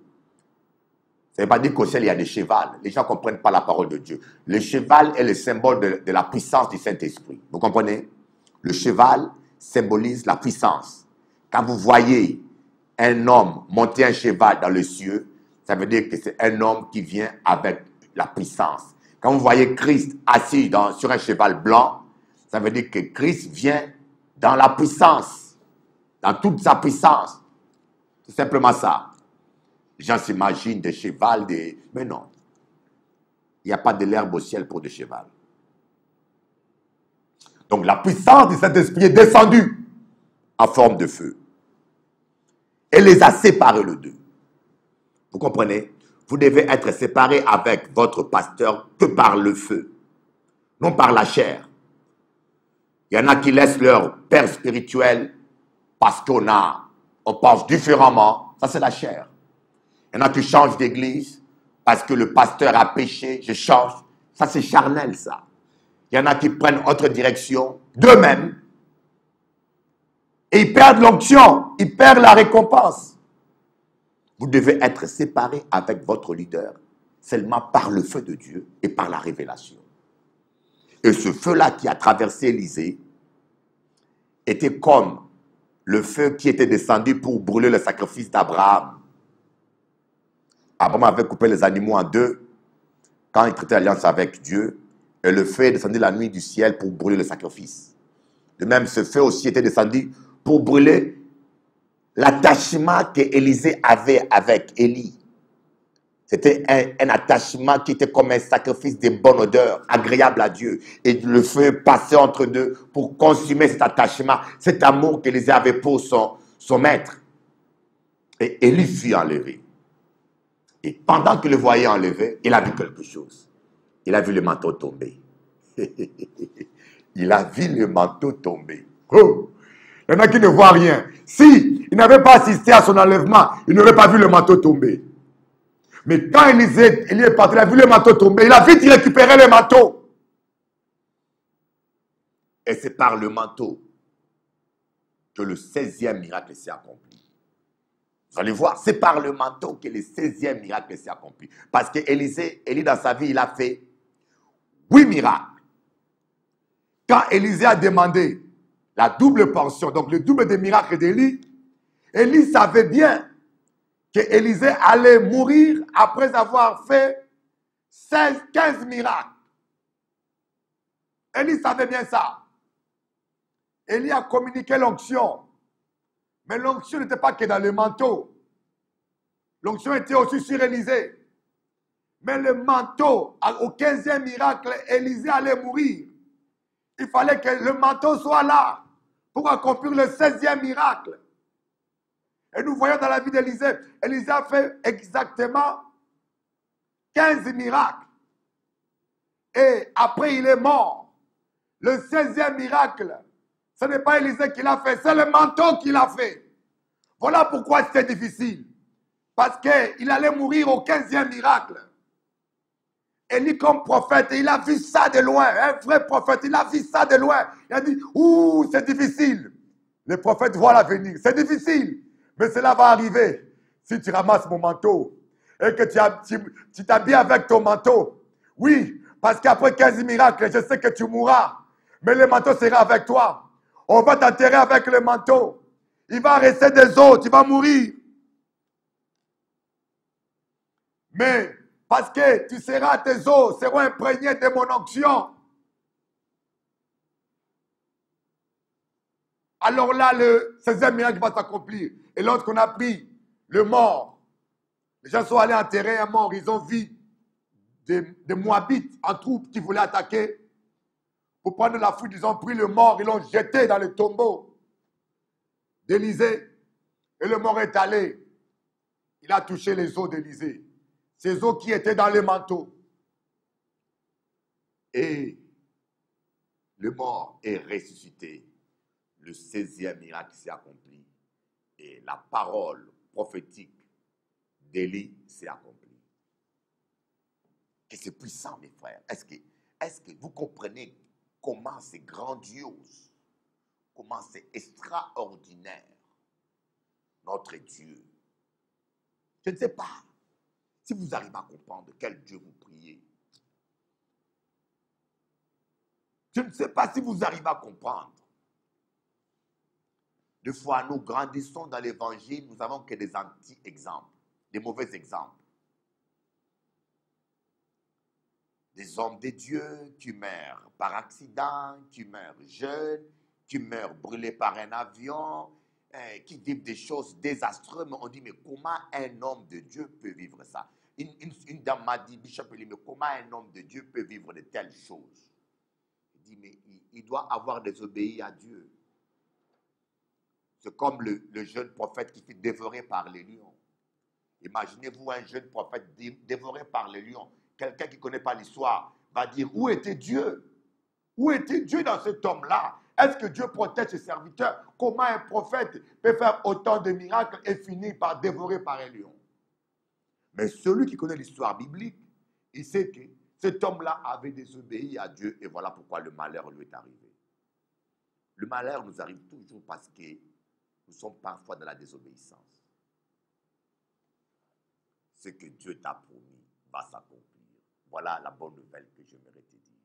S1: Ça ne veut pas dire qu'au ciel il y a des chevals. Les gens ne comprennent pas la parole de Dieu. Le cheval est le symbole de la puissance du Saint-Esprit. Vous comprenez? Le cheval symbolise la puissance. Quand vous voyez un homme monter un cheval dans les cieux, ça veut dire que c'est un homme qui vient avec la puissance. Quand vous voyez Christ assis sur un cheval blanc, ça veut dire que Christ vient dans la puissance, dans toute sa puissance. C'est simplement ça. Les gens s'imaginent des chevals, mais non. Il n'y a pas de l'herbe au ciel pour des chevals. Donc la puissance du Saint-Esprit est descendue en forme de feu. Elle les a séparés les deux. Vous comprenez? Vous devez être séparés avec votre pasteur que par le feu, non par la chair. Il y en a qui laissent leur père spirituel parce qu'on pense différemment. Ça, c'est la chair. Il y en a qui changent d'église parce que le pasteur a péché, je change. Ça, c'est charnel, ça. Il y en a qui prennent autre direction d'eux-mêmes et ils perdent l'onction, ils perdent la récompense. Vous devez être séparés avec votre leader seulement par le feu de Dieu et par la révélation. Et ce feu-là qui a traversé Élisée était comme le feu qui était descendu pour brûler le sacrifice d'Abraham. Abraham avait coupé les animaux en deux quand il traitait l'alliance avec Dieu, et le feu est descendu la nuit du ciel pour brûler le sacrifice. De même, ce feu aussi était descendu pour brûler l'attachement qu'Élisée avait avec Élie. C'était un attachement qui était comme un sacrifice de bonne odeur, agréable à Dieu. Et le feu passait entre deux pour consumer cet attachement, cet amour qu'Élisée avait pour son maître. Et Élie fut enlevé. Et pendant qu'il le voyait enlevé, il a vu quelque chose. Il a vu le manteau tomber. Il a vu le manteau tomber. Oh! Il y en a qui ne voient rien. Si il n'avait pas assisté à son enlèvement, il n'aurait pas vu le manteau tomber. Mais quand Élie est parti, il a vu le manteau tomber. Il a vite récupéré le manteau. Et c'est par le manteau que le 16e miracle s'est accompli. Vous allez voir, c'est par le manteau que le 16e miracle s'est accompli. Parce que Élie dans sa vie, il a fait 8 miracles. Quand Élisée a demandé la double portion, donc le double des miracles d'Élie, Élie savait bien que Élisée allait mourir après avoir fait 15 miracles. Élie savait bien ça. Élie a communiqué l'onction. Mais l'onction n'était pas que dans le manteau. L'onction était aussi sur Élisée. Mais le manteau, au 15e miracle, Élisée allait mourir. Il fallait que le manteau soit là pour accomplir le 16e miracle. Et nous voyons dans la vie d'Élisée, Élisée a fait exactement 15 miracles. Et après, il est mort. Le 16e miracle, ce n'est pas Élisée qui l'a fait, c'est le manteau qui l'a fait. Voilà pourquoi c'était difficile. Parce qu'il allait mourir au 15e miracle. Élie comme prophète, il a vu ça de loin. Un vrai prophète, il a vu ça de loin. Il a dit, ouh, c'est difficile. Les prophètes voient l'avenir. C'est difficile. Mais cela va arriver. Si tu ramasses mon manteau et que tu t'habilles avec ton manteau. Oui, parce qu'après 15 miracles, je sais que tu mourras. Mais le manteau sera avec toi. On va t'enterrer avec le manteau. Il va rester des os, tu vas mourir. Mais parce que tu seras, tes os seront imprégnés de mon onction. Alors là, le 16e miracle va s'accomplir. Et lorsqu'on a pris le mort, les gens sont allés enterrer un mort, ils ont vu des Moabites en troupe qui voulaient attaquer. Pour prendre la fuite, ils ont pris le mort, ils l'ont jeté dans le tombeau d'Élisée. Et le mort est allé. Il a touché les os d'Élisée. Ces os qui étaient dans le manteau. Et le mort est ressuscité. Le 16e miracle s'est accompli. Et la parole prophétique d'Élie s'est accomplie. Et c'est puissant, mes frères. Est-ce que vous comprenez comment c'est grandiose, comment c'est extraordinaire, notre Dieu? Je ne sais pas si vous arrivez à comprendre quel Dieu vous priez. Je ne sais pas si vous arrivez à comprendre. Des fois, nous grandissons dans l'évangile, nous n'avons que des anti-exemples, des mauvais exemples. Des hommes de Dieu qui meurent par accident, qui meurent jeunes, qui meurent brûlés par un avion, qui vivent des choses désastreuses. Mais on dit, mais comment un homme de Dieu peut vivre ça? Une dame m'a dit, Bishop, mais comment un homme de Dieu peut vivre de telles choses? Il dit, mais il doit avoir désobéi à Dieu. C'est comme le jeune prophète qui fut dévoré par les lions. Imaginez-vous un jeune prophète dévoré par les lions. Quelqu'un qui ne connaît pas l'histoire va dire, où était Dieu? Où était Dieu dans cet homme-là? Est-ce que Dieu protège ses serviteurs? Comment un prophète peut faire autant de miracles et finir par dévorer par un lion? Mais celui qui connaît l'histoire biblique, il sait que cet homme-là avait désobéi à Dieu et voilà pourquoi le malheur lui est arrivé. Le malheur nous arrive toujours parce que nous sommes parfois dans la désobéissance. Ce que Dieu t'a promis va s'accomplir. Voilà la bonne nouvelle que j'aimerais te dire.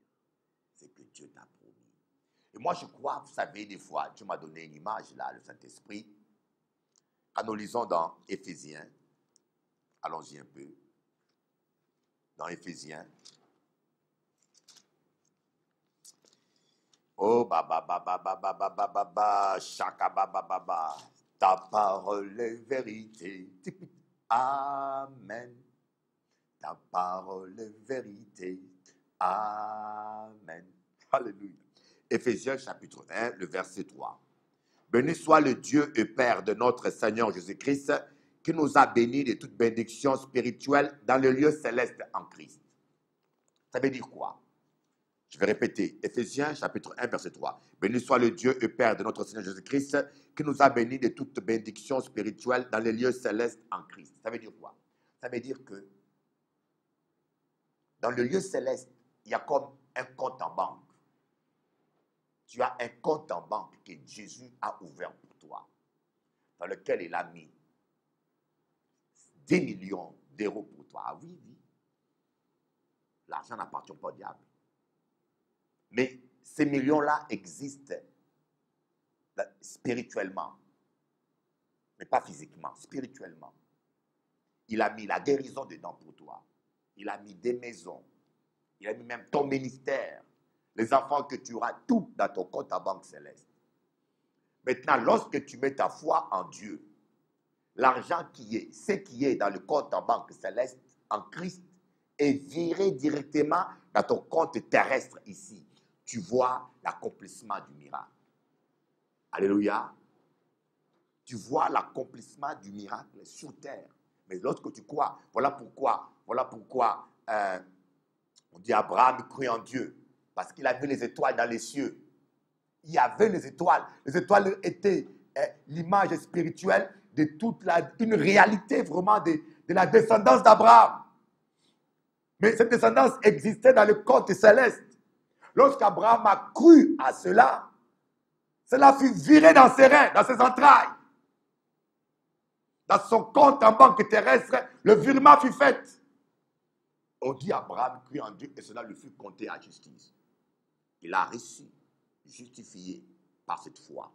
S1: C'est que Dieu t'a promis. Et moi, je crois, vous savez, des fois, Dieu m'a donné une image, là, le Saint-Esprit. Quand nous lisons dans Éphésiens, allons-y un peu. Dans Éphésiens. Oh, chaka ta parole est vérité. Amen. Ta parole est vérité. Amen. Alléluia. Éphésiens chapitre 1, le verset 3. Béni soit le Dieu et Père de notre Seigneur Jésus-Christ, qui nous a bénis de toute bénédiction spirituelle dans le lieu céleste en Christ. Ça veut dire quoi? Je vais répéter. Éphésiens chapitre 1, verset 3. Béni soit le Dieu et Père de notre Seigneur Jésus-Christ, qui nous a bénis de toute bénédiction spirituelle dans les lieux célestes en Christ. Ça veut dire quoi? Ça veut dire que dans le lieu céleste, il y a comme un compte en banque. Tu as un compte en banque que Jésus a ouvert pour toi, dans lequel il a mis 10 millions d'euros pour toi. Ah oui, oui. L'argent n'appartient pas au diable. Mais ces millions-là existent spirituellement, mais pas physiquement, spirituellement. Il a mis la guérison dedans pour toi. Il a mis des maisons. Il a mis même ton ministère. les enfants que tu auras, tout dans ton compte à banque céleste. Maintenant, lorsque tu mets ta foi en Dieu, l'argent ce qui est dans le compte en banque céleste, en Christ, est viré directement dans ton compte terrestre ici. Tu vois l'accomplissement du miracle. Alléluia. Tu vois l'accomplissement du miracle sur terre. Mais lorsque tu crois, voilà pourquoi on dit Abraham crut en Dieu. Parce qu'il avait les étoiles dans les cieux. Il y avait les étoiles. Les étoiles étaient l'image spirituelle de une réalité vraiment de la descendance d'Abraham. Mais cette descendance existait dans le compte céleste. Lorsqu'Abraham a cru à cela, cela fut viré dans ses reins, dans ses entrailles. Dans son compte en banque terrestre, le virement fut fait. On dit Abraham crut en Dieu et cela lui fut compté à justice. Il a reçu, justifié par cette foi.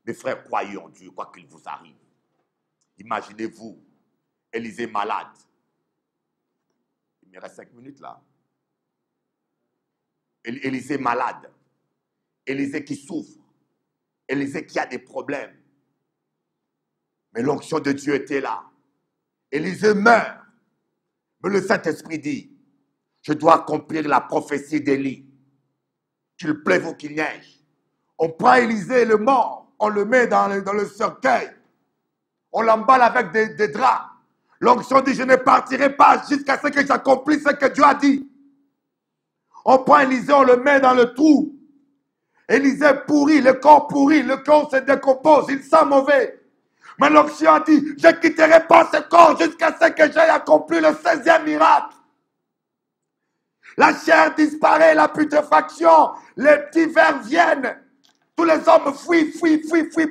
S1: Mes frères, croyez en Dieu, quoi qu'il vous arrive. Imaginez-vous, Élisée malade. Il me reste 5 minutes là. Élisée malade. Élisée qui souffre. Élisée qui a des problèmes. Mais l'onction de Dieu était là. Élisée meurt. Mais le Saint-Esprit dit, je dois accomplir la prophétie d'Élie. Qu'il pleuve ou qu'il neige. On prend Élisée, le mort, on le met dans le cercueil. On l'emballe avec des draps. L'onction dit, je ne partirai pas jusqu'à ce que j'accomplisse ce que Dieu a dit. On prend Élisée, on le met dans le trou. Élisée pourrit, le corps se décompose, il sent mauvais. Mais l'onction a dit, je ne quitterai pas ce corps jusqu'à ce que j'aie accompli le 16e miracle. La chair disparaît, la putréfaction, les petits vers viennent. Tous les hommes fuient.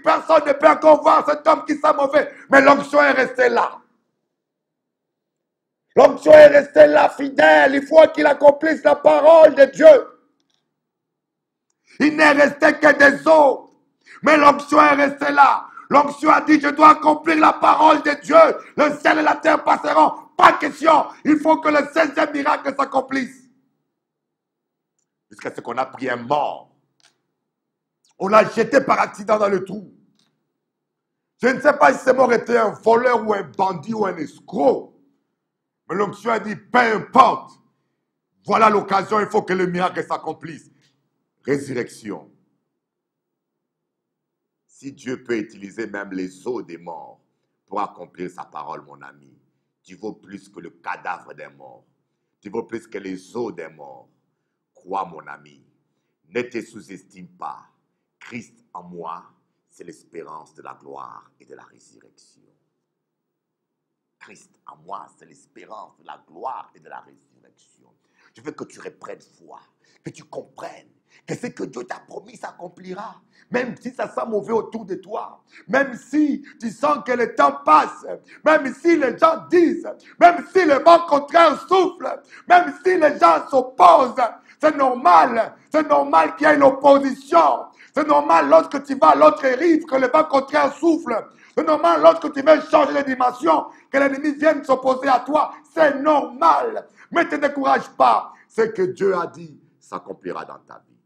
S1: Personne ne peut encore voir cet homme qui sent mauvais. Mais l'onction est restée là. L'onction est restée là, fidèle. Il faut qu'il accomplisse la parole de Dieu. Il n'est resté que des os. Mais l'onction est restée là. L'onction a dit, je dois accomplir la parole de Dieu. Le ciel et la terre passeront. Pas question. Il faut que le 16e miracle s'accomplisse. Jusqu'à ce qu'on a pris un mort. On l'a jeté par accident dans le trou. Je ne sais pas si ce mort était un voleur ou un bandit ou un escroc. Mais l'onction a dit, peu importe. Voilà l'occasion, il faut que le miracle s'accomplisse. Résurrection. Si Dieu peut utiliser même les os des morts pour accomplir sa parole, mon ami, tu vaux plus que le cadavre des morts. Tu vaux plus que les os des morts. Crois, mon ami, ne te sous-estime pas. Christ en moi, c'est l'espérance de la gloire et de la résurrection. Christ en moi, c'est l'espérance de la gloire et de la résurrection. Je veux que tu reprennes foi, que tu comprennes que ce que Dieu t'a promis s'accomplira. Même si ça sent mauvais autour de toi, même si tu sens que le temps passe, même si les gens disent, même si le vent contraire souffle, même si les gens s'opposent, c'est normal qu'il y ait une opposition. C'est normal lorsque tu vas à l'autre rive que le vent contraire souffle. C'est normal lorsque tu veux changer de dimension que l'ennemi vienne s'opposer à toi. C'est normal. Mais ne te décourage pas. Ce que Dieu a dit s'accomplira dans ta vie.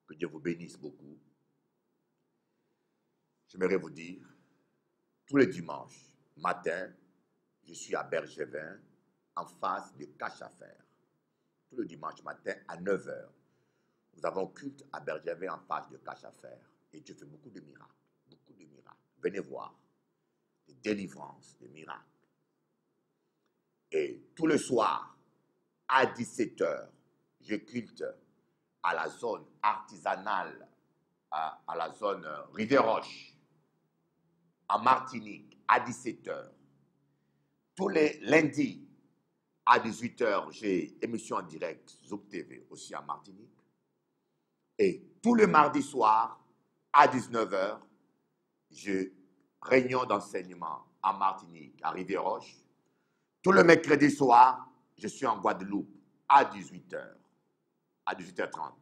S1: Que Dieu vous bénisse beaucoup. J'aimerais vous dire, tous les dimanches matin, je suis à Bergevin, en face de Cache à Faire. Tous les dimanches matin à 9h. Nous avons culte à Bergevin en face de Cache à Faire. Et Dieu fait beaucoup de miracles. Beaucoup de miracles. Venez voir. Des délivrances, des miracles. Et tous les soirs, à 17h, je culte à la zone artisanale, à la zone Rivière-Roche, en Martinique, à 17h. Tous les lundis, à 18h, j'ai émission en direct, Zouk TV, aussi en Martinique. Et tous les mardis soirs, à 19h, j'ai réunion d'enseignement en Martinique, à Rivière-Roche. Tous les mercredis soirs, je suis en Guadeloupe, à 18h. À 18h30.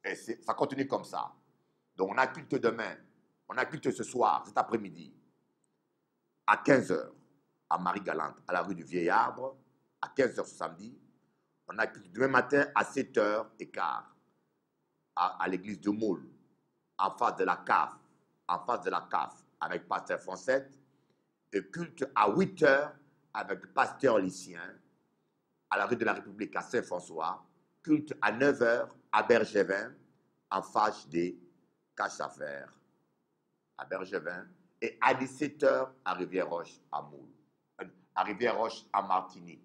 S1: Et ça continue comme ça. Donc on a culte demain, on a culte ce soir, cet après-midi, à 15h, à Marie-Galante, à la rue du Vieil Arbre, à 15h ce samedi. On a culte demain matin à 7h15 à l'église de Moule, en face de la CAF, avec pasteur Français. Et culte à 8h avec pasteur Lycien à la rue de la République à Saint-François. Culte à 9h à Bergevin, en face des caches-affaires à Bergevin. Et à 17h à Rivière-Roche à Moule. À Rivière-Roche à Martinique.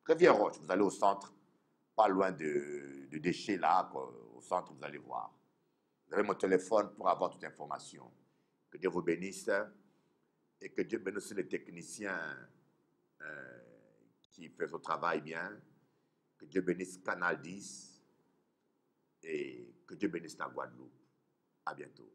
S1: Rivière-Roche, vous allez au centre, pas loin de déchets là, au centre, vous allez voir. Vous avez mon téléphone pour avoir toute information. Que Dieu vous bénisse et que Dieu bénisse les techniciens qui font son travail bien. Que Dieu bénisse Canal 10 et que Dieu bénisse la Guadeloupe. À bientôt.